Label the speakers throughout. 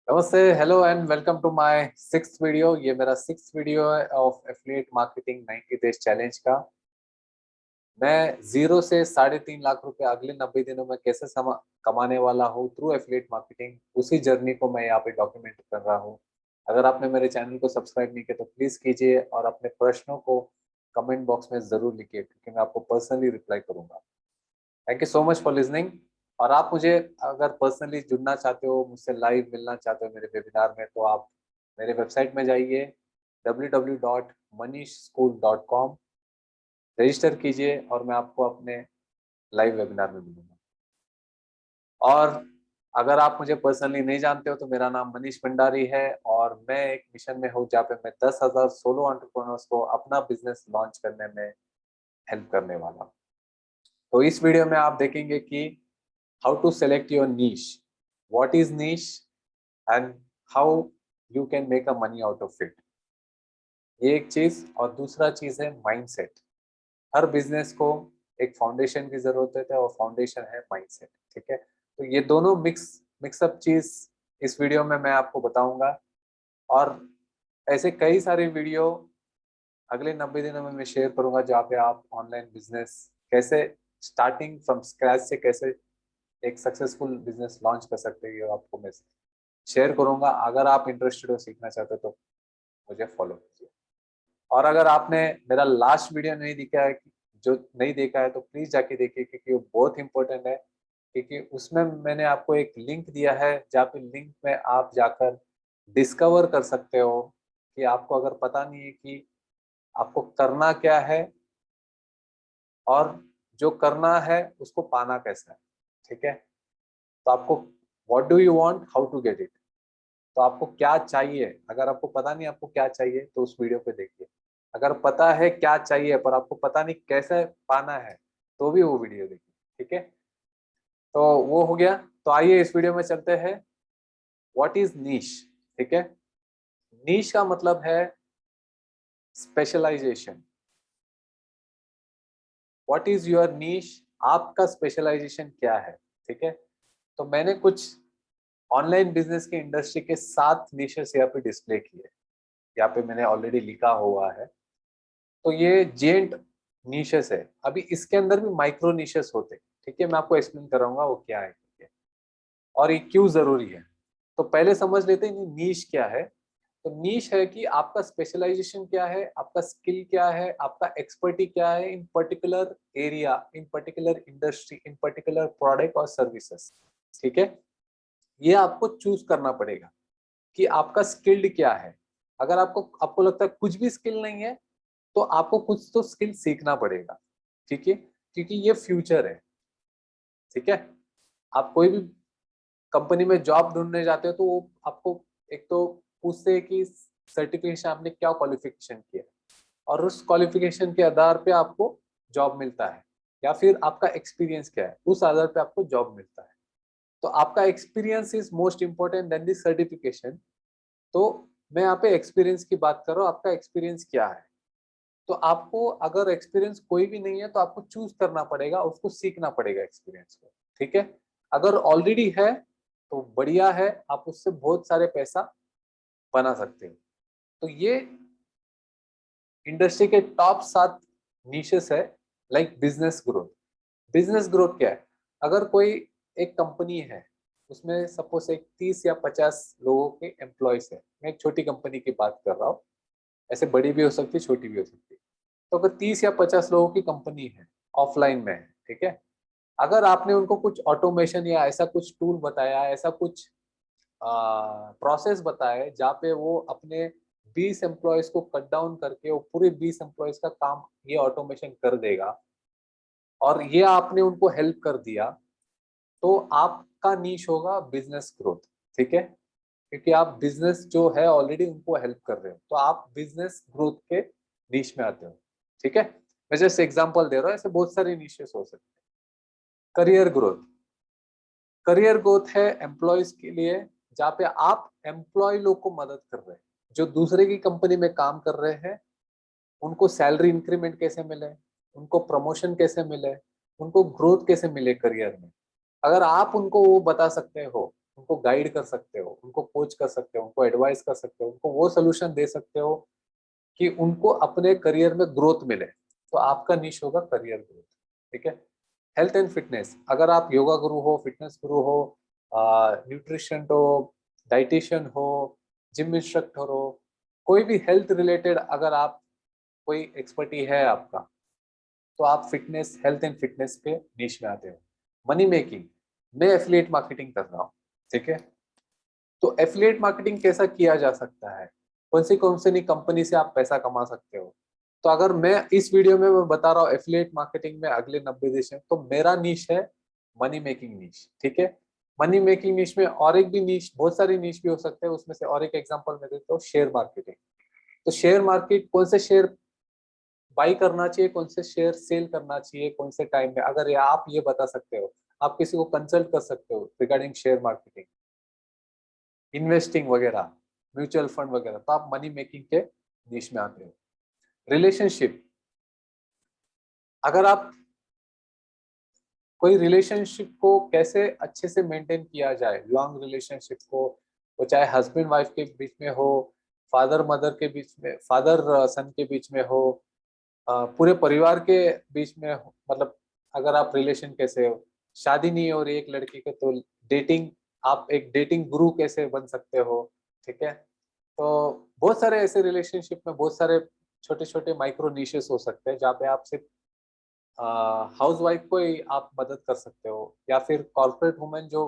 Speaker 1: नमस्ते, hello and welcome to my sixth video. ये मेरा सिक्स्थ वीडियो है of affiliate marketing 90 days challenge का। मैं 0 से 3.5 लाख रुपए अगले 90 दिनों में कैसे कमाने वाला हूँ थ्रू एफिलिएट मार्केटिंग, उसी जर्नी को मैं यहाँ पे डॉक्यूमेंट कर रहा हूँ। अगर आपने मेरे चैनल को सब्सक्राइब नहीं किया तो प्लीज कीजिए और अपने प्रश्नों को कमेंट बॉक्स में जरूर लिखिए, क्योंकि मैं आपको पर्सनली रिप्लाई करूंगा। Thank you so much for listening. और आप मुझे अगर पर्सनली जुड़ना चाहते हो, मुझसे लाइव मिलना चाहते हो मेरे वेबिनार में, तो आप मेरे वेबसाइट में जाइए www.manishschool.com, रजिस्टर कीजिए और मैं आपको अपने लाइव वेबिनार में मिलूंगा। और अगर आप मुझे पर्सनली नहीं जानते हो तो मेरा नाम मनीष भंडारी है और मैं एक मिशन में हूँ जहाँ पे मैं 10,000 सोलो एंटरप्रेन्योर्स को अपना बिजनेस लॉन्च करने में हेल्प करने वाला हूँ। तो इस वीडियो में आप देखेंगे कि how to select your niche, what is niche and how you can make a money out of it। ये एक चीज, और दूसरा चीज है माइंडसेट। हर बिजनेस को एक फाउंडेशन की जरूरत है और फाउंडेशन है माइंडसेट। ठीक है, तो ये दोनों मिक्सअप चीज इस वीडियो में मैं आपको बताऊंगा। और ऐसे कई सारे वीडियो अगले 90 दिनों में मैं शेयर करूंगा जहाँ पे आप ऑनलाइन बिजनेस कैसे स्टार्टिंग फ्रॉम स्क्रैच से कैसे एक सक्सेसफुल बिजनेस लॉन्च कर सकते हैं, ये आपको मैं शेयर करूंगा। अगर आप इंटरेस्टेड हो, सीखना चाहते हो तो मुझे फॉलो कीजिए। और अगर आपने मेरा लास्ट वीडियो नहीं देखा है, जो नहीं देखा है, तो प्लीज जाके देखिए, क्योंकि वो बहुत इंपॉर्टेंट है। क्योंकि उसमें मैंने आपको एक लिंक दिया है जहाँ पे लिंक में आप जाकर डिस्कवर कर सकते हो कि आपको अगर पता नहीं है कि आपको करना क्या है और जो करना है उसको पाना कैसा है। ठीक है, तो आपको what do you want, how to get it, तो आपको क्या चाहिए। अगर आपको पता नहीं आपको क्या चाहिए तो उस वीडियो पे देखिए। अगर पता है क्या चाहिए पर आपको पता नहीं कैसे पाना है, तो भी वो वीडियो देखिए। ठीक है, तो वो हो गया। तो आइए इस वीडियो में चलते हैं। What is niche. ठीक है, नीश का मतलब है specialisation. What is your niche, आपका स्पेशलाइजेशन क्या है। ठीक है, तो मैंने कुछ ऑनलाइन बिजनेस की इंडस्ट्री के 7 निशेस यहाँ पे डिस्प्ले किए। यहाँ पे मैंने ऑलरेडी लिखा हुआ है। तो ये जेंट नीशेस है। अभी इसके अंदर भी माइक्रो नीशेस होते हैं। ठीक है, मैं आपको एक्सप्लेन कराऊंगा वो क्या है, ठीक है, और ये क्यों जरूरी है। तो पहले समझ लेते हैं नीश क्या है। तो नीश है कि आपका स्पेशलाइजेशन क्या है, आपका स्किल क्या है, आपका एक्सपर्टी क्या है इन पर्टिकुलर एरिया, इन पर्टिकुलर इंडस्ट्री, इन पर्टिकुलर प्रोडक्ट और सर्विसेज। ठीक है, ये आपको चूज करना पड़ेगा कि आपका स्किल्ड क्या है। अगर आपको आपको लगता है कुछ भी स्किल नहीं है, तो आपको कुछ तो स्किल सीखना पड़ेगा। ठीक है, क्योंकि ये फ्यूचर है। ठीक है, आप कोई भी कंपनी में जॉब ढूंढने जाते हो तो वो आपको एक तो पूछते हैं कि सर्टिफिकेशन आपने क्या क्वालिफिकेशन किया, और उस क्वालिफिकेशन के आधार पे आपको जॉब मिलता है, या फिर आपका एक्सपीरियंस क्या है उस आधार पे आपको जॉब मिलता है। तो आपका experience is most important then the certification. तो मैं यहाँ पे एक्सपीरियंस की बात कर रहा हूँ, आपका एक्सपीरियंस क्या है। तो आपको अगर एक्सपीरियंस कोई भी नहीं है तो आपको चूज करना पड़ेगा, उसको सीखना पड़ेगा एक्सपीरियंस को। ठीक है, अगर ऑलरेडी है तो बढ़िया है, आप उससे बहुत सारे पैसा बना सकते हो। तो ये इंडस्ट्री के टॉप 7 नीशेस है। Like business growth. Business growth क्या है, अगर कोई एक कंपनी है, उसमें सपोज एक 30 या 50 लोगों के एम्प्लॉयज है। मैं एक छोटी कंपनी की बात कर रहा हूँ, ऐसे बड़ी भी हो सकती है, छोटी भी हो सकती है। तो अगर 30 या 50 लोगों की कंपनी है, ऑफलाइन में है, ठीक है, अगर आपने उनको कुछ ऑटोमेशन या ऐसा कुछ टूल बताया, ऐसा कुछ प्रोसेस बताया जहाँ पे वो अपने 20 एम्प्लॉयज को कट डाउन करके वो पूरे 20 एम्प्लॉयज का काम ये ऑटोमेशन कर देगा, और ये आपने उनको हेल्प कर दिया, तो आपका नीश होगा बिजनेस ग्रोथ। ठीक है, क्योंकि आप बिजनेस जो है ऑलरेडी उनको हेल्प कर रहे हो, तो आप बिजनेस ग्रोथ के नीश में आते हो। ठीक है, मैं जस्ट एग्जांपल दे रहा हूँ, ऐसे बहुत सारे नीशेस हो सकते हैं। Career growth. करियर ग्रोथ है एम्प्लॉयज के लिए, जहाँ पे आप एम्प्लॉय लोग को मदद कर रहे हैं, जो दूसरे की कंपनी में काम कर रहे हैं, उनको सैलरी इंक्रीमेंट कैसे मिले, उनको प्रमोशन कैसे मिले, उनको ग्रोथ कैसे मिले करियर में। अगर आप उनको वो बता सकते हो उनको गाइड कर सकते हो, उनको कोच कर सकते हो, उनको एडवाइस कर सकते हो, उनको वो सोल्यूशन दे सकते हो कि उनको अपने करियर में ग्रोथ मिले। तो आपका निश होगा करियर ग्रोथ। ठीक है। हेल्थ एंड फिटनेस, अगर आप योगा गुरु हो, फिटनेस गुरु हो, न्यूट्रिशन हो, डाइटिशियन हो, जिम इंस्ट्रक्टर हो, कोई भी हेल्थ रिलेटेड अगर आप कोई एक्सपर्टी है आपका, तो आप फिटनेस, हेल्थ एंड फिटनेस के नीश में आते हो। मनी मेकिंग, मैं एफिलिएट मार्केटिंग कर रहा हूँ। ठीक है। तो एफिलिएट मार्केटिंग कैसा किया जा सकता है, कौन सी नहीं कंपनी से आप पैसा कमा सकते हो। तो अगर मैं इस वीडियो में मैं बता रहा हूँ एफिलिएट मार्केटिंग में अगले 90 देश हैं, तो मेरा नीश है मनी मेकिंग नीश। ठीक है। मनी मेकिंग नीश में और एक भी नीश, बहुत सारी नीश भी हो सकते हैं, उसमें से और एक एग्जांपल मैं देता हूँ, शेयर मार्केटिंग। तो शेयर मार्केट, कौन से शेयर बाई करना चाहिए, कौन से शेयर सेल करना चाहिए, कौन से टाइम में, अगर ये आप ये बता सकते हो, आप किसी को कंसल्ट कर सकते हो रिगार्डिंग शेयर मार्केटिंग, इन्वेस्टिंग वगैरह, म्यूचुअल फंड वगैरह, तो आप मनी मेकिंग के नीश में आते हो। रिलेशनशिप, अगर आप कोई रिलेशनशिप को कैसे अच्छे से मेंटेन किया जाए, लॉन्ग रिलेशनशिप को, वो चाहे हस्बैंड वाइफ के बीच में हो, फादर मदर के बीच में, फादर सन के बीच में हो, पूरे परिवार के बीच में हो, मतलब अगर आप रिलेशन कैसे हो, शादी नहीं हो रही एक लड़की के, तो डेटिंग, आप एक डेटिंग गुरु कैसे बन सकते हो। ठीक है। तो बहुत सारे ऐसे रिलेशनशिप में बहुत सारे छोटे छोटे माइक्रो निशेस हो सकते हैं, जहाँ पे आप सिर्फ हाउस वाइफ को ही आप मदद कर सकते हो, या फिर कॉर्पोरेट वुमेन जो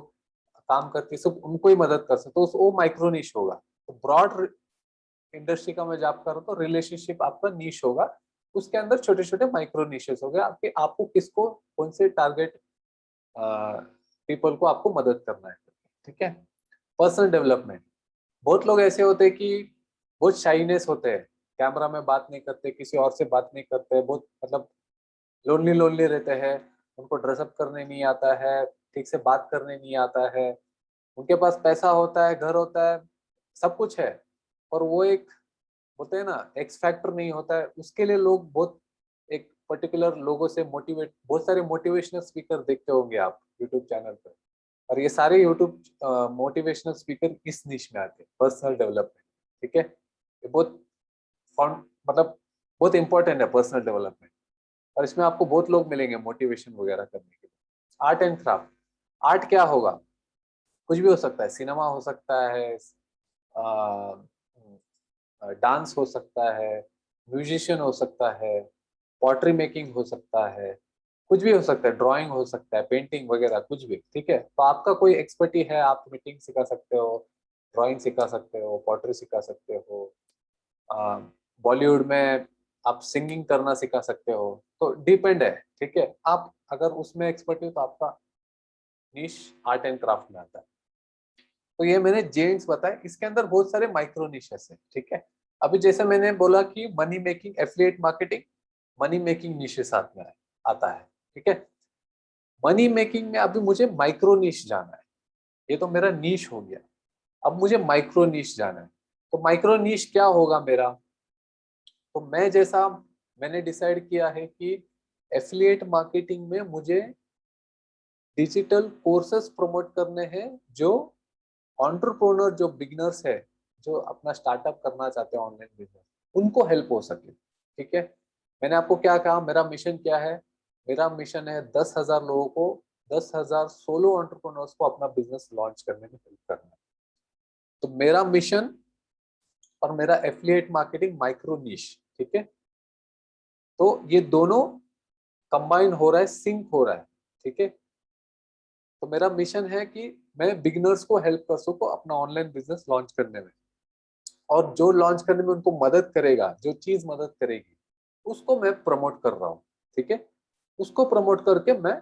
Speaker 1: काम करती है सिर्फ उनको ही मदद कर सकते हो, वो माइक्रो निश होगा। तो ब्रॉड इंडस्ट्री का मैं जॉब कर रहा हूँ, तो रिलेशनशिप आपका निश होगा, उसके अंदर छोटे छोटे माइक्रो निशेस हो गए आपके, आपको किसको, कौन से टारगेट पीपल को आपको मदद करना है। ठीक है। पर्सनल डेवलपमेंट, बहुत लोग ऐसे होते हैं कि बहुत शाइनेस होते हैं, कैमरा में बात नहीं करते, किसी और से बात नहीं करते, बहुत मतलब लोनली लोनली रहते हैं, उनको ड्रेसअप करने नहीं आता है, ठीक से बात करने नहीं आता है, उनके पास पैसा होता है, घर होता है, सब कुछ है, और वो एक होते हैं ना, एक्स फैक्टर नहीं होता है, उसके लिए लोग बहुत एक पर्टिकुलर लोगों से मोटिवेट, बहुत सारे मोटिवेशनल स्पीकर देखते होंगे आप यूट्यूब चैनल पर, और ये सारे यूट्यूब मोटिवेशनल स्पीकर इस निश में आते हैं, पर्सनल डेवलपमेंट। ठीक है। ये बहुत फाउंड, मतलब बहुत इंपॉर्टेंट है पर्सनल डेवलपमेंट, और इसमें आपको बहुत लोग मिलेंगे मोटिवेशन वगैरह करने के लिए। आर्ट एंड क्राफ्ट, आर्ट क्या होगा, कुछ भी हो सकता है, सिनेमा हो सकता है, डांस हो सकता है, म्यूजिशियन हो सकता है, पॉटरी मेकिंग हो सकता है, कुछ भी हो सकता है, ड्राइंग हो सकता है, पेंटिंग वगैरह कुछ भी। ठीक है। तो आपका कोई एक्सपर्टी है, आप पेंटिंग सिखा सकते हो, ड्राइंग सिखा सकते हो, पॉटरी सिखा सकते हो, बॉलीवुड में आप सिंगिंग करना सिखा सकते हो, तो डिपेंड है। ठीक है। आप अगर उसमें एक्सपर्ट हो तो आपका निश आर्ट एंड क्राफ्ट में आता है। तो ये मैंने जेम्स बताया, इसके अंदर बहुत सारे माइक्रो निशेस है। ठीक है। अभी जैसे मैंने बोला कि money making, affiliate marketing, money making niches साथ में आता है। ठीक है। मनी मेकिंग में अभी मुझे माइक्रो निश जाना है, ये तो मेरा निश हो गया, अब मुझे माइक्रो निश जाना है। तो माइक्रो निश क्या होगा मेरा, तो मैं जैसा, मैंने डिसाइड किया है कि एफिलिएट मार्केटिंग में मुझे डिजिटल कोर्सेस प्रमोट करने हैं, जो एंटरप्रेन्योर, जो बिगिनर्स है, जो अपना स्टार्टअप करना चाहते हैं ऑनलाइन बिजनेस, उनको हेल्प हो सके। ठीक है। मैंने आपको क्या कहा, मेरा मिशन क्या है, मेरा मिशन है 10,000 लोगों को, 10,000 सोलो एंटरप्रेन्योर्स को अपना बिजनेस लॉन्च करने में हेल्प करना है। तो मेरा मिशन और मेरा एफिलिएट मार्केटिंग माइक्रो निश। ठीक है। तो ये दोनों कंबाइन हो रहा है, सिंक हो रहा है। ठीक है। तो मेरा मिशन है कि मैं बिगिनर्स को हेल्प कर सकूं अपना ऑनलाइन बिजनेस लॉन्च करने में, और जो लॉन्च करने में उनको मदद करेगा, जो चीज मदद करेगी, उसको मैं प्रमोट कर रहा हूँ। ठीक है। उसको प्रमोट करके मैं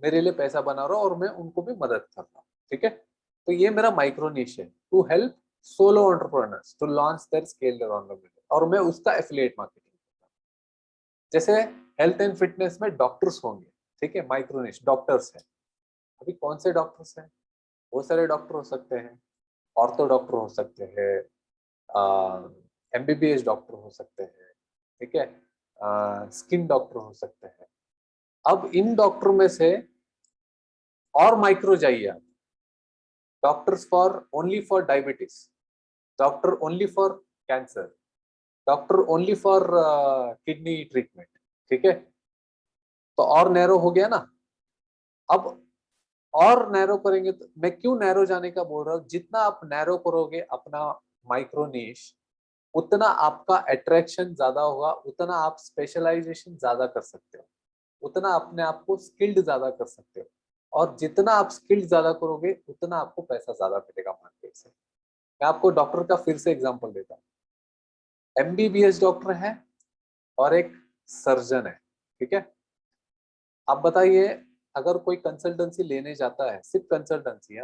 Speaker 1: मेरे लिए पैसा बना रहा हूँ, और मैं उनको भी मदद कर रहा हूँ। ठीक है। तो ये मेरा माइक्रो निश है, to help solo entrepreneurs to launch their scale their online business, और मैं उसका एफिलिएट मार्केटिंग। जैसे हेल्थ एंड फिटनेस में डॉक्टर्स होंगे, ठीक है, माइक्रो निश डॉक्टर्स है। अभी कौन से डॉक्टर्स हैं, बहुत सारे डॉक्टर हो सकते हैं, ऑर्थो डॉक्टर हो सकते हैं, एमबीबीएस डॉक्टर हो सकते हैं, ठीक है, स्किन डॉक्टर हो सकते हैं। अब इन डॉक्टर में से और माइक्रो जाइए आप, doctors for only for diabetes, doctor only for cancer, doctor only for kidney treatment, ठीक है। तो और नैरो हो गया ना। अब और नैरो करेंगे तो मैं क्यों नैरो जाने का बोल रहा हूँ, जितना आप नैरो करोगे अपना माइक्रो नीश, उतना आपका अट्रैक्शन ज्यादा होगा, उतना आप स्पेशलाइजेशन ज्यादा कर सकते हो, उतना अपने आप को स्किल्ड ज्यादा कर सकते हो, और जितना आप स्किल्ड ज्यादा करोगे उतना आपको पैसा ज्यादा मिलेगा मार्केट से। मैं आपको डॉक्टर का फिर से एग्जांपल देता हूँ। एमबीबीएस डॉक्टर है और एक सर्जन है, ठीक है। आप बताइए, अगर कोई कंसल्टेंसी लेने जाता है, सिर्फ कंसल्टेंसी,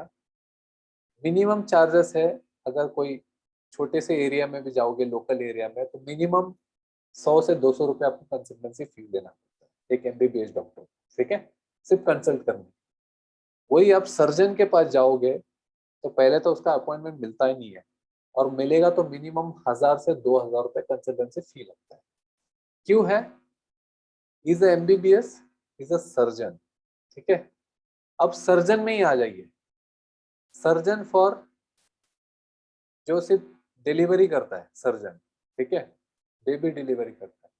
Speaker 1: मिनिमम चार्जेस है, अगर कोई छोटे से एरिया में भी जाओगे, लोकल एरिया में, तो मिनिमम 100 से 200 रुपये आपको कंसल्टेंसी फी देना पड़ता है एक एमबीबीएस डॉक्टर, ठीक है, सिर्फ कंसल्ट करने। वही आप सर्जन के पास जाओगे तो पहले तो उसका अपॉइंटमेंट मिलता ही नहीं है, और मिलेगा तो मिनिमम 1000 से 2000 रुपये कंसल्टेंसी फी लगता है। क्यों है? Is MBBS, is a surgeon, ठीक है। अब सर्जन में ही आ जाइए, सर्जन फॉर जो सिर्फ डिलीवरी करता है सर्जन, ठीक है, बेबी डिलीवरी करता है,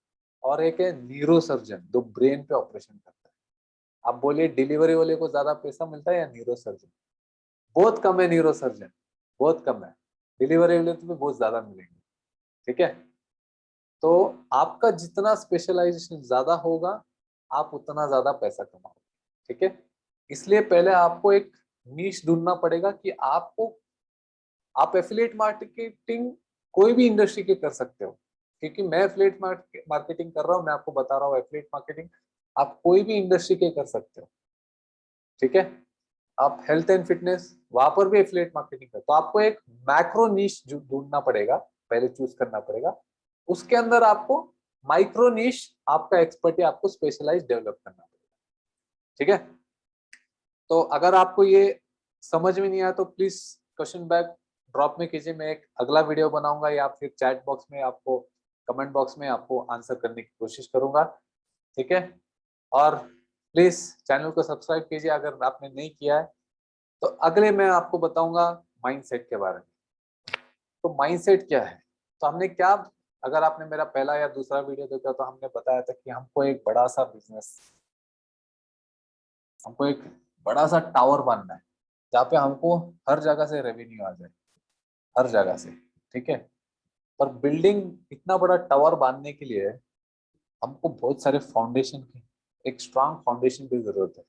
Speaker 1: और एक है न्यूरो सर्जन जो ब्रेन पे ऑपरेशन करता है। आप बोलिए डिलीवरी वाले को ज्यादा पैसा मिलता है या न्यूरो सर्जन? बहुत कम है, न्यूरो सर्जन बहुत कम है, डिलीवरी वाले तो भी बहुत ज्यादा मिलेंगे, ठीक है। तो आपका जितना स्पेशलाइजेशन ज्यादा होगा, आप उतना ज्यादा पैसा कमाओगे, ठीक है। इसलिए पहले आपको एक नीश ढूंढना पड़ेगा कि आपको, आप एफिलिएट मार्केटिंग कोई भी इंडस्ट्री के कर सकते हो, क्योंकि मैं एफिलिएट मार्केटिंग कर रहा हूँ, मैं आपको बता रहा हूँ एफिलिएट मार्केटिंग आप कोई भी इंडस्ट्री के कर सकते हो, ठीक है। आप हेल्थ एंड फिटनेस, वहां पर भी एफिलिएट मार्केटिंग कर, तो आपको एक मैक्रो नीश ढूंढना पड़ेगा, पहले चूज करना पड़ेगा, उसके अंदर आपको माइक्रो नीश, आपका एक्सपर्टी, आपको स्पेशलाइज डेवलप करना पड़ेगा, ठीक है। तो अगर आपको ये समझ में नहीं आया तो प्लीज क्वेश्चन बैक ड्रॉप में कीजिए, मैं एक अगला वीडियो बनाऊंगा, या फिर चैट बॉक्स में आपको, कमेंट बॉक्स में आपको आंसर करने की कोशिश करूंगा, ठीक है। और प्लीज चैनल को सब्सक्राइब कीजिए अगर आपने नहीं किया है। तो अगले मैं आपको बताऊंगा माइंडसेट के बारे में। तो माइंडसेट क्या है? तो हमने क्या, अगर आपने मेरा पहला या दूसरा वीडियो देखा तो हमने बताया था कि हमको एक बड़ा सा बिजनेस, हमको एक बड़ा सा टावर बनना है, जहाँ पे हमको हर जगह से रेवेन्यू आ जाए, हर जगह से, ठीक है। पर बिल्डिंग, इतना बड़ा टावर बांधने के लिए हमको बहुत सारे फाउंडेशन की, एक स्ट्रांग फाउंडेशन की जरूरत है,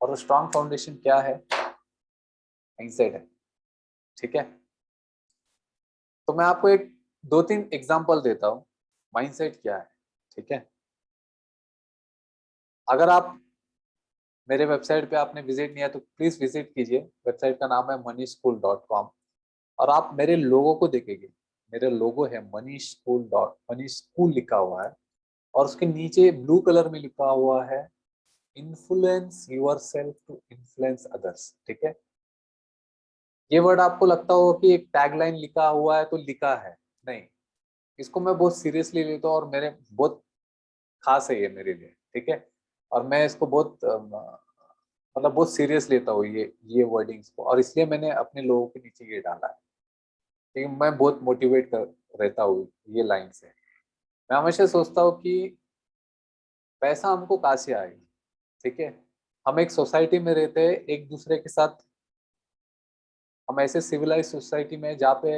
Speaker 1: और वो स्ट्रांग फाउंडेशन क्या है? माइंडसेट है, ठीक है। तो मैं आपको एक दो तीन एग्जांपल देता हूँ माइंडसेट क्या है, ठीक है। अगर आप मेरे वेबसाइट पे आपने विजिट नहीं किया तो प्लीज विजिट कीजिए, वेबसाइट का नाम है moneyschoool.com, और आप मेरे लोगो को देखेंगे, मेरे लोगो है मनीष स्कूल लिखा हुआ है, और उसके नीचे ब्लू कलर में लिखा हुआ है influence yourself to influence others, ठीक है। ये वर्ड आपको लगता हो कि एक टैगलाइन लिखा हुआ है तो लिखा है, नहीं, इसको मैं बहुत सीरियसली लेता हूँ, और मेरे बहुत खास है ये मेरे लिए, ठीक है। और मैं इसको बहुत मतलब बहुत सीरियस लेता हूँ ये वर्डिंग्स को, और इसलिए मैंने अपने लोगों के नीचे ये डाला है, क्योंकि मैं बहुत मोटिवेट कर रहता हूँ ये लाइन से। मैं हमेशा सोचता हूँ कि पैसा हमको कहाँ से आएगा, ठीक है। हम एक सोसाइटी में रहते हैं एक दूसरे के साथ, हम ऐसे सिविलाइज सोसाइटी में जहाँ पे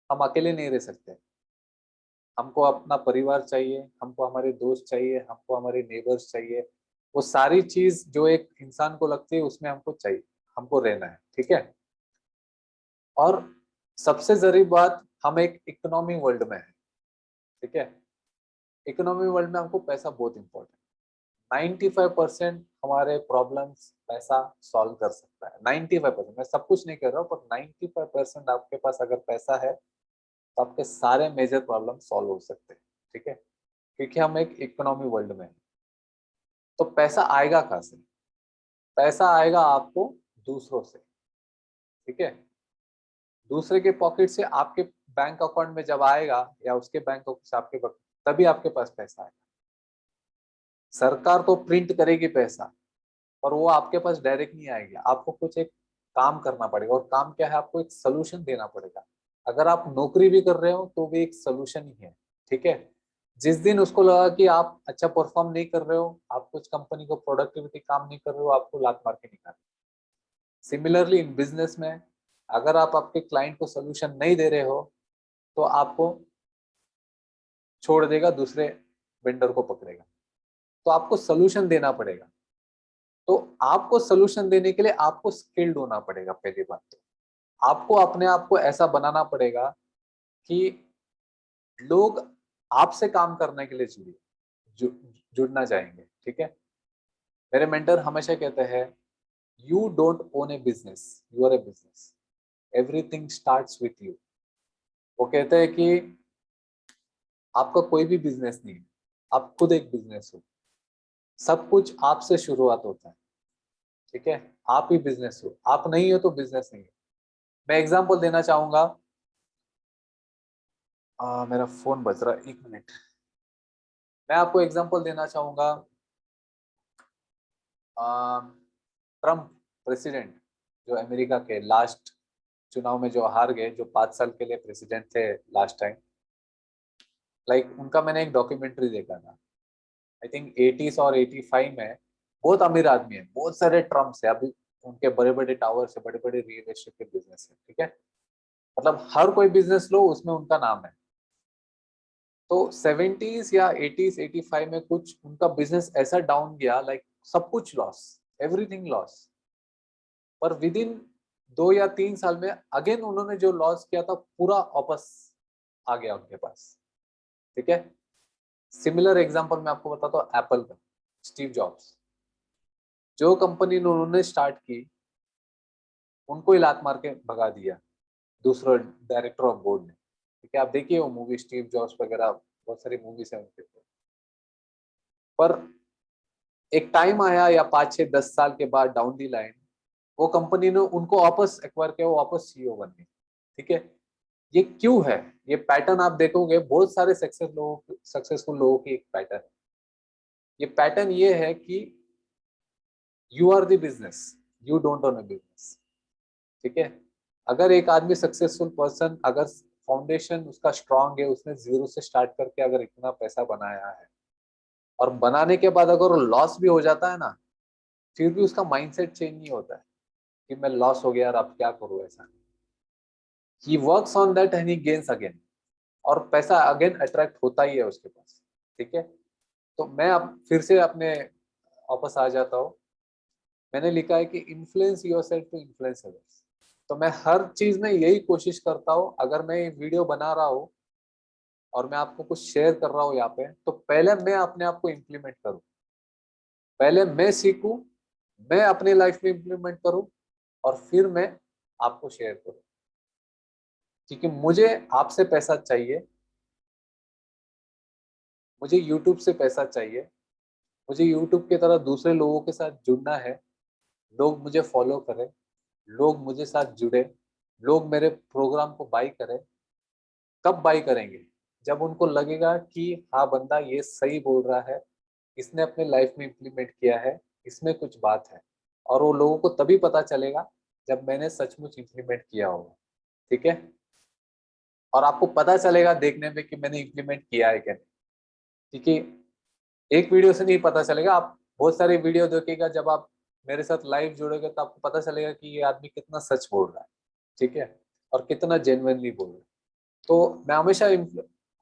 Speaker 1: हम अकेले नहीं रह सकते, हमको अपना परिवार चाहिए, हमको हमारे दोस्त चाहिए, हमको हमारे नेबर्स चाहिए, वो सारी चीज जो एक इंसान को लगती है उसमें हमको चाहिए, हमको रहना है, ठीक है। और सबसे जरूरी बात, हम एक इकोनॉमी वर्ल्ड में है, ठीक है। इकोनॉमी वर्ल्ड में हमको पैसा बहुत इंपॉर्टेंट, 95% हमारे प्रॉब्लम्स पैसा सॉल्व कर सकता है, 95%, मैं सब कुछ नहीं कर रहा हूँ, पर 95% आपके पास अगर पैसा है तो आपके सारे मेजर प्रॉब्लम सॉल्व हो सकते हैं, ठीक है, क्योंकि हम एक इकोनॉमी वर्ल्ड में हैं। तो पैसा आएगा कहाँ से? पैसा आएगा आपको दूसरों से, ठीक है। दूसरे के पॉकेट से आपके बैंक अकाउंट में जब आएगा, या उसके बैंक अकाउंट से आपके तभी आपके पास पैसा आएगा। सरकार तो प्रिंट करेगी पैसा, पर वो आपके पास डायरेक्ट नहीं आएगी, आपको कुछ एक काम करना पड़ेगा। और काम क्या है, आपको एक सोल्यूशन देना पड़ेगा। अगर आप नौकरी भी कर रहे हो तो भी एक सोल्यूशन ही है, ठीक है। जिस दिन उसको लगा कि आप अच्छा परफॉर्म नहीं कर रहे हो, आप कुछ कंपनी को प्रोडक्टिविटी काम नहीं कर रहे हो, आपको लात मार के निकाल। सिमिलरली इन बिजनेस में अगर आप आपके क्लाइंट को सोल्यूशन नहीं दे रहे हो तो आपको छोड़ देगा, दूसरे वेंडर को पकड़ेगा। तो आपको सोल्यूशन देना पड़ेगा। तो आपको सोल्यूशन देने के लिए आपको स्किल्ड होना पड़ेगा। पहली बात तो आपको अपने आप को ऐसा बनाना पड़ेगा कि लोग आपसे काम करने के लिए जुड़ना चाहेंगे, ठीक है। मेरे मेंटर हमेशा कहते हैं, you don't own a business, you are a business, everything starts with you. वो कहते हैं कि आपका कोई भी बिजनेस नहीं है, आप खुद एक बिजनेस हो। सब कुछ आपसे शुरुआत होता है, ठीक है। आप ही बिजनेस हो, आप नहीं हो तो बिजनेस नहीं है। मैं एग्जांपल देना चाहूंगा, मेरा फोन बज रहा है, 1 मिनट। मैं आपको एग्जांपल देना चाहूंगा, ट्रम्प प्रेसिडेंट, जो अमेरिका के लास्ट चुनाव में जो हार गए, जो 5 साल के लिए प्रेसिडेंट थे लास्ट टाइम। लाइक उनका मैंने एक डॉक्यूमेंट्री देखा था, आई थिंक 80s और 85 में। बहुत अमीर आदमी है, बहुत सारे ट्रम्प्स है अभी, उनके बड़े बड़े टावर से, बड़े बड़े रियल एस्टेट के बिजनेस है, ठीक है। मतलब हर कोई बिजनेस लो उसमें उनका नाम है। तो 70s या 80s 85 में कुछ उनका बिजनेस ऐसा डाउन गया, लाइक सब कुछ लॉस, एवरीथिंग लॉस। पर विद इन 2 या 3 साल में अगेन उन्होंने जो लॉस किया था पूरा वापस आ गया उनके पास, ठीक है। सिमिलर एग्जांपल मैं आपको बताता हूँ एप्पल का, स्टीव जॉब्स। जो कंपनी उन्होंने स्टार्ट की उनको ही लात मार के भगा दिया दूसरा डायरेक्टर ऑफ बोर्ड ने, ठीक है। आप देखिए वो मूवी स्टीव जॉब्स वगैरह, बहुत सारी मूवीज है उनके ऊपर। पर एक टाइम आया, या 5 6 10 साल के बाद डाउन दी लाइन, वो कंपनी ने उनको वापस एक्वायर किया, वो वापस सीईओ बन गए, ठीक है। ये क्यों है? ये पैटर्न आप देखोगे बहुत सारे सक्सेसफुल लोगों की एक पैटर्न। ये पैटर्न ये है कि you are the business, you don't own a business, ठीक है। अगर एक आदमी सक्सेसफुल पर्सन, अगर फाउंडेशन उसका स्ट्रांग है, उसने जीरो से स्टार्ट करके अगर इतना पैसा बनाया है, और बनाने के बाद अगर लॉस भी हो जाता है ना, फिर भी उसका माइंडसेट चेंज नहीं होता है कि मैं लॉस हो गया यार अब क्या करूं, ऐसा। He works on that and he gains again, और पैसा अगेन अट्रैक्ट होता ही है उसके पास, ठीक है। तो मैं अब फिर से अपने वापस आ जाता हूँ। मैंने लिखा है कि influence yourself to influence others. तो मैं हर चीज में यही कोशिश करता हूँ, अगर मैं वीडियो बना रहा हूँ और मैं आपको कुछ शेयर कर रहा हूँ यहाँ पे, तो पहले मैं अपने आप को इम्प्लीमेंट करूँ, पहले मैं सीखूं, मैं अपनी लाइफ में इम्प्लीमेंट करूं, और फिर मैं आपको शेयर करूं। क्योंकि मुझे आपसे पैसा चाहिए, मुझे यूट्यूब से पैसा चाहिए, मुझे यूट्यूब की तरह दूसरे लोगों के साथ जुड़ना है। लोग मुझे फॉलो करें, लोग मुझे साथ जुड़े, लोग मेरे प्रोग्राम को बाई करें। कब बाई करेंगे? जब उनको लगेगा कि हाँ बंदा ये सही बोल रहा है, इसने अपने लाइफ में इम्प्लीमेंट किया है, इसमें कुछ बात है। और वो लोगों को तभी पता चलेगा जब मैंने सचमुच इम्प्लीमेंट किया होगा, ठीक है। और आपको पता चलेगा देखने में कि मैंने इम्प्लीमेंट किया है क्या नहीं, क्योंकि एक वीडियो से नहीं पता चलेगा। आप बहुत सारे वीडियो देखिएगा, जब आप मेरे साथ लाइव जुड़ोगे तो आपको पता चलेगा कि ये आदमी कितना सच बोल रहा है, ठीक है, और कितना जेन्युइनली बोल रहा है। तो मैं हमेशा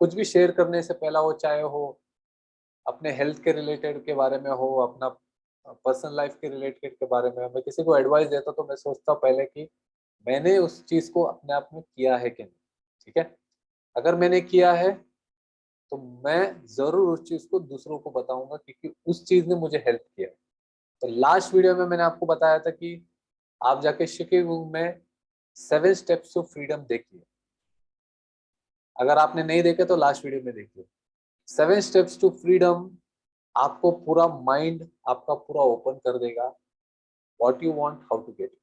Speaker 1: कुछ भी शेयर करने से पहला, वो चाहे हो अपने हेल्थ के रिलेटेड के बारे में हो, अपना पर्सनल लाइफ के रिलेटेड के बारे में, मैं किसी को एडवाइस देता तो मैं सोचता हूँ पहले कि मैंने उस चीज को अपने आप में किया है कि नहीं, ठीक है। अगर मैंने किया है तो मैं जरूर उस चीज को दूसरों को बताऊंगा, क्योंकि उस चीज ने मुझे हेल्प किया। तो लास्ट वीडियो में मैंने आपको बताया था कि आप जाके शिकी में 7 स्टेप्स टू फ्रीडम देखिए। अगर आपने नहीं देखे तो लास्ट वीडियो में देखिए। 7 स्टेप्स टू फ्रीडम आपको पूरा माइंड आपका पूरा ओपन कर देगा, what you want, how to get.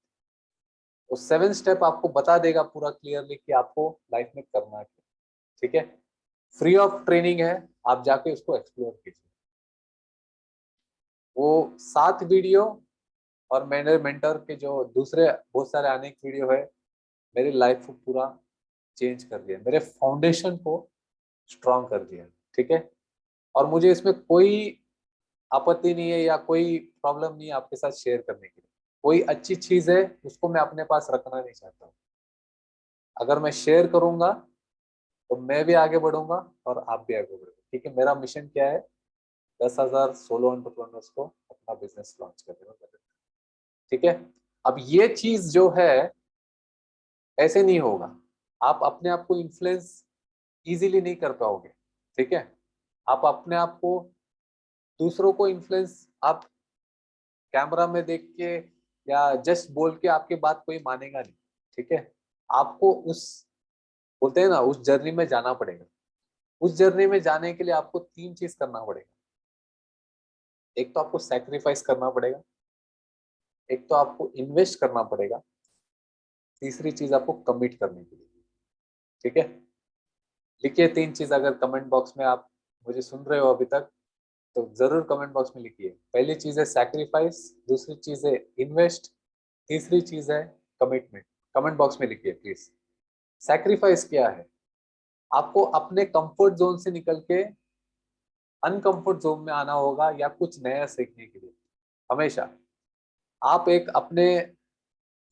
Speaker 1: वो 7 स्टेप आपको बता देगा पूरा क्लियरली कि आपको लाइफ में करना है, ठीक है। फ्री ऑफ ट्रेनिंग है, आप जाके उसको एक्सप्लोर कीजिए। वो 7 वीडियो और मेरे मेंटर के जो दूसरे बहुत सारे आने की वीडियो है, मेरी लाइफ को पूरा चेंज कर दिया, मेरे फाउंडेशन को स्ट्रॉन्ग कर दिया। ठीक है, और मुझे इसमें कोई आपत्ति नहीं है या कोई प्रॉब्लम नहीं है आपके साथ शेयर करने के लिए। कोई अच्छी चीज है उसको मैं अपने पास रखना नहीं चाहता हूँ। अगर मैं शेयर करूंगा तो मैं भी आगे बढ़ूंगा और आप भी आगे बढ़ोगे। ठीक है, मेरा मिशन क्या है? 10,000 सोलो एंटरप्रेन्योर्स को अपना बिजनेस लॉन्च करने में मदद। ठीक है, अब ये चीज जो है ऐसे नहीं होगा, आप अपने आप को इन्फ्लुएंस इजीली नहीं कर पाओगे। ठीक है, आप अपने आप को, दूसरों को इन्फ्लुएंस आप कैमरा में देख के या जस्ट बोल के आपकी बात कोई मानेगा नहीं। ठीक है, आपको उस, बोलते हैं ना, उस जर्नी में जाना पड़ेगा। उस जर्नी में जाने के लिए आपको 3 चीज करना पड़ेगा। एक तो आपको सैक्रिफाइस करना पड़ेगा, एक तो आपको इन्वेस्ट करना पड़ेगा, तीसरी चीज आपको कमिट करने के लिए। ठीक है, लिखिए 3 चीज। अगर कमेंट बॉक्स में आप मुझे सुन रहे हो अभी तक तो जरूर कमेंट बॉक्स में लिखिए। पहली चीज है सैक्रिफाइस, दूसरी चीज है इन्वेस्ट, तीसरी चीज है कमिटमेंट। कमेंट बॉक्स में लिखिए प्लीज। सैक्रिफाइस क्या है? आपको अपने कंफर्ट जोन से निकल के अनकंफर्ट जोन में आना होगा या कुछ नया सीखने के लिए। हमेशा आप एक अपने,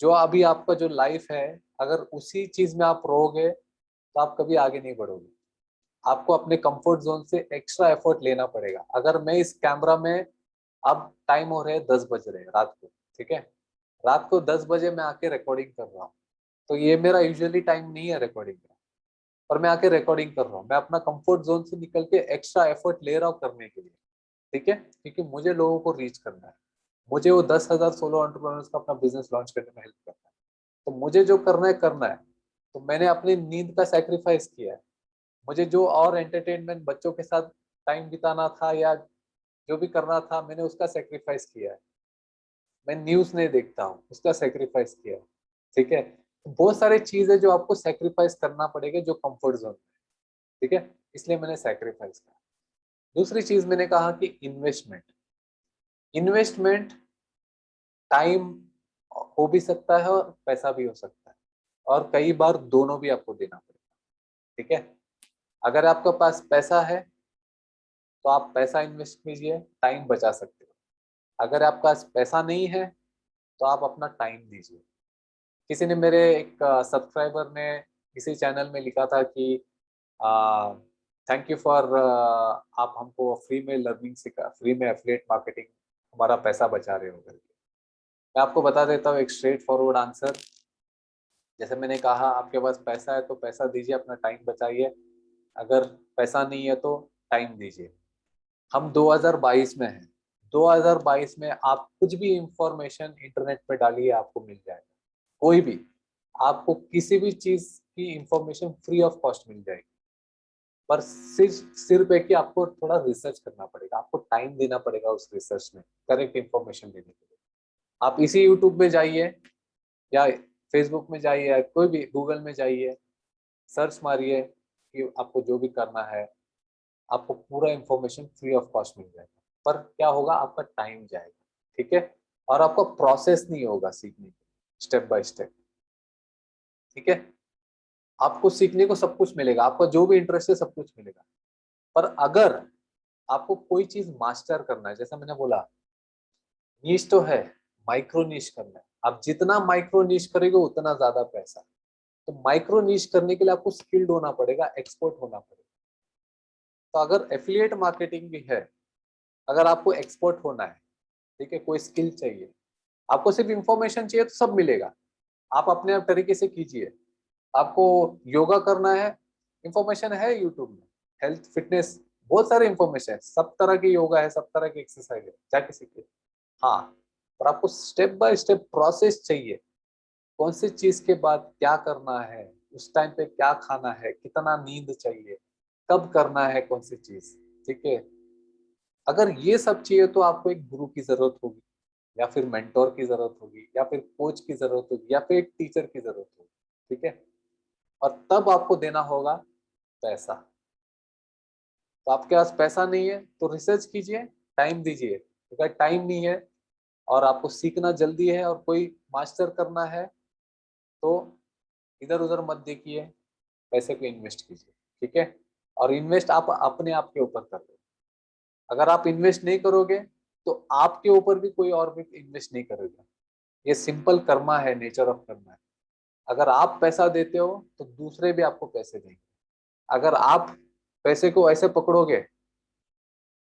Speaker 1: जो अभी आपका जो लाइफ है, अगर उसी चीज में आप रहोगे तो आप कभी आगे नहीं बढ़ोगे। आपको अपने कंफर्ट जोन से एक्स्ट्रा एफर्ट लेना पड़ेगा। अगर मैं इस कैमरा में, अब टाइम हो रहे हैं 10 बज रहे हैं रात को। ठीक है, रात को 10 बजे मैं आके रिकॉर्डिंग कर रहा हूँ, तो ये मेरा यूजुअली टाइम नहीं है रिकॉर्डिंग का, पर मैं आके रिकॉर्डिंग कर रहा हूँ। मैं अपना कंफर्ट जोन से निकल के एक्स्ट्रा एफर्ट ले रहा हूँ करने के लिए। ठीक है, क्योंकि मुझे लोगों को रीच करना है, मुझे वो 10,000 सोलो एंटरप्रेन्योर्स का अपना बिजनेस लॉन्च करने में हेल्प करना है। तो मुझे जो करना है करना है। तो मैंने अपनी नींद का सेक्रीफाइस किया है। मुझे जो और एंटरटेनमेंट, बच्चों के साथ टाइम बिताना था या जो भी करना था, मैंने उसका सेक्रीफाइस किया है। मैं न्यूज नहीं देखता हूँ, उसका सेक्रीफाइस किया है। ठीक है, तो बहुत सारी चीजें जो आपको सेक्रीफाइस करना पड़ेगा जो कंफर्ट जोन है। ठीक है, इसलिए मैंने सेक्रीफाइस किया। दूसरी चीज मैंने कहा कि इन्वेस्टमेंट। इन्वेस्टमेंट टाइम हो भी सकता है और पैसा भी हो सकता है, और कई बार दोनों भी आपको देना पड़ेगा। ठीक है, अगर आपके पास पैसा है तो आप पैसा इन्वेस्ट कीजिए, टाइम बचा सकते हो। अगर आपके पास पैसा नहीं है तो आप अपना टाइम दीजिए। किसी ने, मेरे एक सब्सक्राइबर ने किसी चैनल में लिखा था कि थैंक यू फॉर, आप हमको फ्री में लर्निंग सिखा, फ्री में एफिलिएट मार्केटिंग, हमारा पैसा बचा रहे हो करके। मैं आपको बता देता हूँ एक स्ट्रेट फॉरवर्ड आंसर। जैसे मैंने कहा, आपके पास पैसा है तो पैसा दीजिए, अपना टाइम बचाइए। अगर पैसा नहीं है तो टाइम दीजिए। हम 2022 में हैं। 2022 में आप कुछ भी इंफॉर्मेशन इंटरनेट पे डालिए, आपको मिल जाएगा। कोई भी, आपको किसी भी चीज की इंफॉर्मेशन फ्री ऑफ कॉस्ट मिल जाएगी। पर सिर्फ है कि आपको थोड़ा रिसर्च करना पड़ेगा, आपको टाइम देना पड़ेगा उस रिसर्च में, करेक्ट इंफॉर्मेशन देने के लिए। आप इसी यूट्यूब में जाइए या फेसबुक में जाइए या कोई भी गूगल में जाइए, सर्च मारिए कि आपको जो भी करना है, आपको पूरा इंफॉर्मेशन फ्री ऑफ कॉस्ट मिल जाएगा। पर क्या होगा, आपका टाइम जाएगा। ठीक है, और आपका प्रोसेस नहीं होगा सीखने की, स्टेप बाय स्टेप। ठीक है, आपको सीखने को सब कुछ मिलेगा, आपका जो भी इंटरेस्ट है सब कुछ मिलेगा। पर अगर आपको कोई चीज मास्टर करना है, जैसा मैंने बोला, नीश तो है, माइक्रो नीश करना है। आप जितना माइक्रो नीश करेंगे उतना ज्यादा पैसा। तो माइक्रो नीश करने के लिए आपको स्किल्ड होना पड़ेगा, एक्सपर्ट होना पड़ेगा। तो अगर एफिलिएट मार्केटिंग भी है, अगर आपको एक्सपर्ट होना है, ठीक है, कोई स्किल चाहिए, आपको सिर्फ इंफॉर्मेशन चाहिए तो सब मिलेगा। आप अपने आप तरीके से कीजिए। आपको योगा करना है, इंफॉर्मेशन है यूट्यूब में। हेल्थ फिटनेस, बहुत सारे इंफॉर्मेशन है, सब तरह की योगा है, सब तरह की एक्सरसाइज है, जाके सीखिए। हाँ, पर आपको स्टेप बाय स्टेप प्रोसेस चाहिए। कौन सी चीज के बाद क्या करना है, उस टाइम पे क्या खाना है, कितना नींद चाहिए, कब करना है कौन सी चीज। ठीक है, अगर ये सब चाहिए तो आपको एक गुरु की जरूरत होगी, या फिर मेंटोर की जरूरत होगी, या फिर कोच की जरूरत होगी, या फिर एक टीचर की जरूरत होगी। ठीक है, और तब आपको देना होगा पैसा। तो आपके पास पैसा नहीं है तो रिसर्च कीजिए, टाइम दीजिए। अगर टाइम नहीं है और आपको सीखना जल्दी है और कोई मास्टर करना है तो इधर उधर मत देखिए, पैसे को इन्वेस्ट कीजिए, ठीक है। और इन्वेस्ट आप अपने आप के ऊपर कर रहे हो। अगर आप इन्वेस्ट नहीं करोगे तो आपके ऊपर भी कोई और भी इन्वेस्ट नहीं करेगा। ये सिंपल कर्मा है, नेचर ऑफ कर्मा है। अगर आप पैसा देते हो तो दूसरे भी आपको पैसे देंगे। अगर आप पैसे को ऐसे पकड़ोगे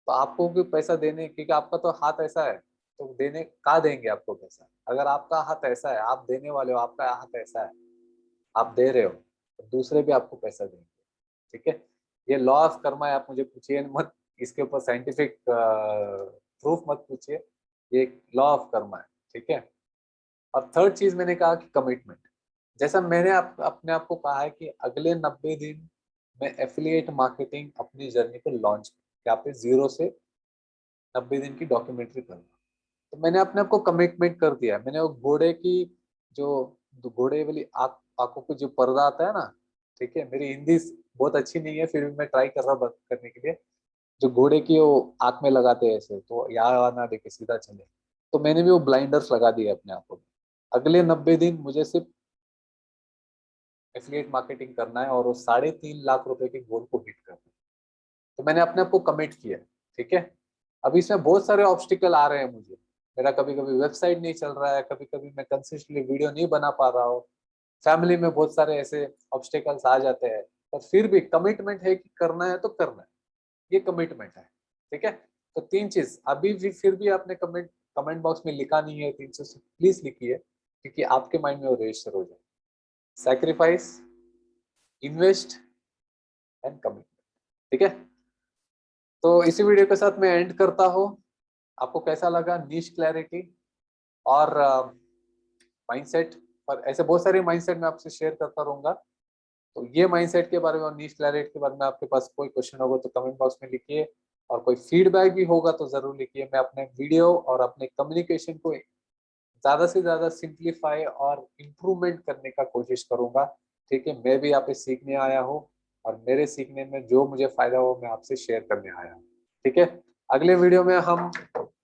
Speaker 1: तो आपको भी पैसा देने, क्योंकि आपका तो हाथ ऐसा है, तो देने का देंगे आपको पैसा। अगर आपका हाथ ऐसा है, आप देने वाले हो, आपका हाथ ऐसा है, आप दे रहे हो, तो दूसरे भी आपको पैसा देंगे, ठीक है। ये लॉ ऑफ कर्मा है, आप मुझे पूछिए मत, इसके ऊपर साइंटिफिक प्रूफ मत पूछिए, ये लॉ ऑफ कर्मा है, ठीक है। और थर्ड चीज मैंने कहा कि कमिटमेंट। जैसा मैंने अपने आप को कहा है कि अगले 90 दिन में एफिलिएट मार्केटिंग अपनी जर्नी को लॉन्च, यहाँ पे 0 से 90 दिन की डॉक्यूमेंट्री करना। तो मैंने अपने आप को कमिटमेंट कर दिया। मैंने वो घोड़े की जो घोड़े वाली आंखों को जो पर्दा आता है ना, ठीक है, मेरी हिंदी बहुत अच्छी नहीं है, फिर भी मैं ट्राई कर रहा हूँ करने के लिए। जो घोड़े की वो आंख में लगाते हैं ऐसे, तो यहाँ ना देखे सीधा चले, तो मैंने भी वो ब्लाइंडर्स लगा दिए अपने आप को। अगले 90 दिन मुझे सिर्फ एफिलिएट मार्केटिंग करना है और वो 3.5 लाख रुपए के गोल को हिट करना है। तो मैंने अपने आप को कमिट किया, ठीक है। अभी इसमें बहुत सारे ऑब्स्टिकल आ रहे हैं मुझे। मेरा कभी कभी वेबसाइट नहीं चल रहा है, कभी कभी मैं कंसिस्टेंटली वीडियो नहीं बना पा रहा हूँ, फैमिली में बहुत सारे ऐसे ऑब्स्टिकल्स आ जाते हैं, पर फिर भी कमिटमेंट है कि करना है तो करना है। ये कमिटमेंट है, ठीक है। तो 3 चीज अभी भी, फिर भी आपने कमेंट बॉक्स में लिखा नहीं है 300 प्लीज लिखिए, क्योंकि आपके माइंड में वो रजिस्टर हो जाए। सैक्रिफाइस, इन्वेस्ट एंड कमिटमेंट, ठीक है। तो इसी वीडियो के साथ मैं एंड करता हूँ। आपको कैसा लगा नीश क्लैरिटी और माइंडसेट पर, ऐसे बहुत सारे माइंडसेट मैं आपसे शेयर करता रहूंगा। तो ये माइंडसेट के बारे में और नीश क्लैरिटी के बारे में आपके पास कोई क्वेश्चन होगा तो कमेंट बॉक्स में लिखिए, और कोई फीडबैक भी होगा तो जरूर लिखिए। मैं अपने वीडियो और अपने कम्युनिकेशन को ज्यादा से ज्यादा सिंप्लीफाई और इम्प्रूवमेंट करने का कोशिश करूंगा, ठीक है। मैं भी यहाँ पे सीखने आया हूँ और मेरे सीखने में जो मुझे फायदा हो मैं आपसे शेयर करने आया हूँ, ठीक है। अगले वीडियो में हम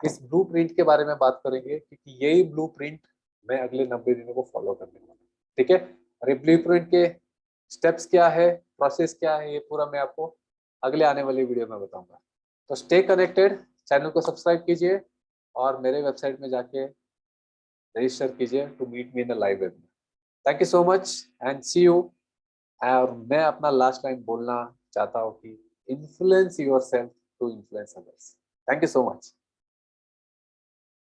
Speaker 1: इस ब्लूप्रिंट के बारे में बात करेंगे, क्योंकि यही ब्लूप्रिंट मैं अगले 90 दिनों को फॉलो करने वाला हूँ, ठीक है। और ये ब्लूप्रिंट के स्टेप्स क्या है, प्रोसेस क्या है, ये पूरा मैं आपको अगले आने वाली वीडियो में बताऊंगा। तो स्टे कनेक्टेड, चैनल को सब्सक्राइब कीजिए और मेरे वेबसाइट में जाके रजिस्टर कीजिए to meet me in a live webinar. Thank you so much and see you. और मैं अपना लास्ट लाइन बोलना चाहता हूँ कि influence yourself to influence others. Thank you so much.